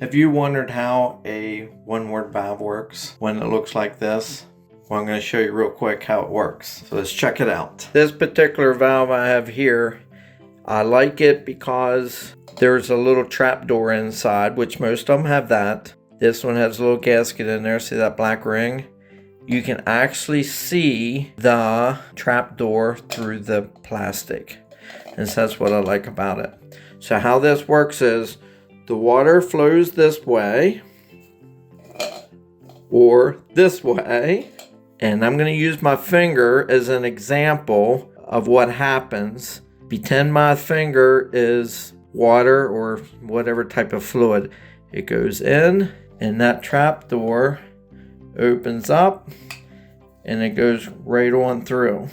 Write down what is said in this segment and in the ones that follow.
Have you wondered how a one-word valve works when it looks like this? Well, I'm going to show you real quick how it works. So let's check it out. This particular valve I have here, I like it because there's a little trap door inside, which most of them have that. This one has a little gasket in there. See that black ring? You can actually see the trap door through the plastic. And so that's what I like about it. So how this works is the water flows this way or this way. And I'm going to use my finger as an example of what happens. Pretend my finger is water or whatever type of fluid. It goes in and that trap door opens up and it goes right on through.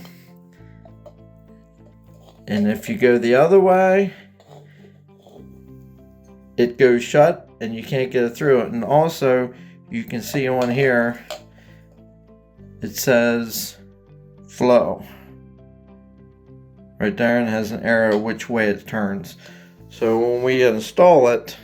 And if you go the other way, it goes shut and you can't get it through it. And also you can see on here it says flow right there, and it has an arrow which way it turns. So when we install it,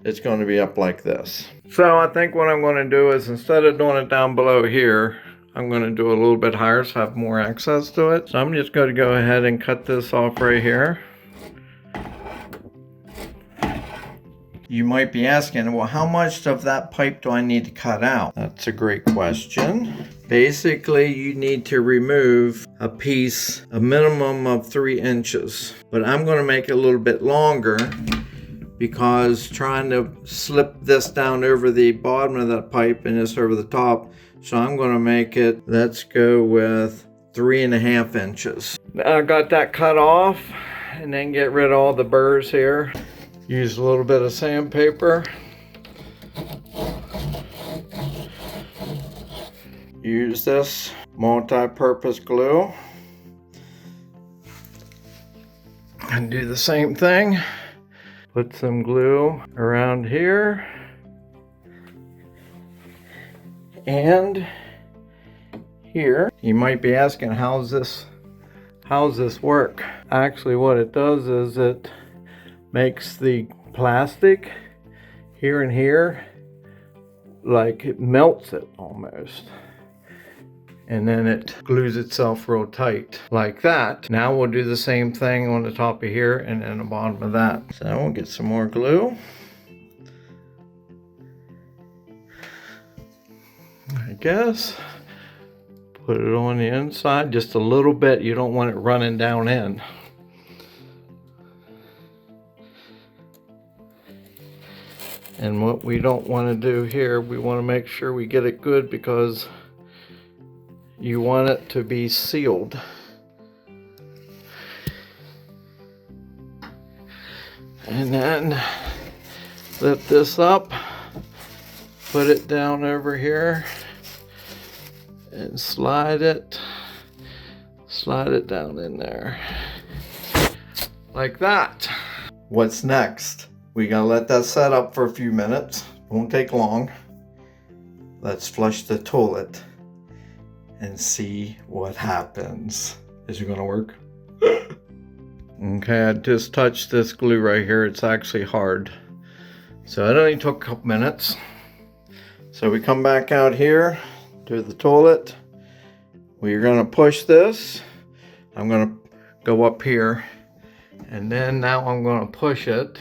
it's going to be up like this. So I think what I'm going to do is, instead of doing it down below here, I'm going to do it a little bit higher so I have more access to it. So I'm just going to go ahead and cut this off right here. You might be asking, well, how much of that pipe do I need to cut out? That's a great question. Basically, you need to remove a piece, a minimum of 3 inches. But I'm going to make it a little bit longer because trying to slip this down over the bottom of that pipe and this over the top. So I'm going to make it, let's go with 3.5 inches. Now I got that cut off, and then get rid of all the burrs here. Use a little bit of sandpaper. Use this multi-purpose glue. And do the same thing. Put some glue around here. And here. You might be asking, how's this work? Actually, what it does is it makes the plastic here and here, like it melts it almost. And then it glues itself real tight like that. Now we'll do the same thing on the top of here and then the bottom of that. So we'll get some more glue. I guess. Put it on the inside just a little bit. You don't want it running down in. And what we don't want to do here, we want to make sure we get it good because you want it to be sealed. And then lift this up, put it down over here, and slide it down in there. Like that. What's next? We gotta let that set up for a few minutes. Won't take long. Let's flush the toilet and see what happens. Is it gonna work? Okay, I just touched this glue right here. It's actually hard. So it only took a couple minutes. So we come back out here to the toilet. We're gonna push this. I'm gonna go up here, and then now I'm gonna push it.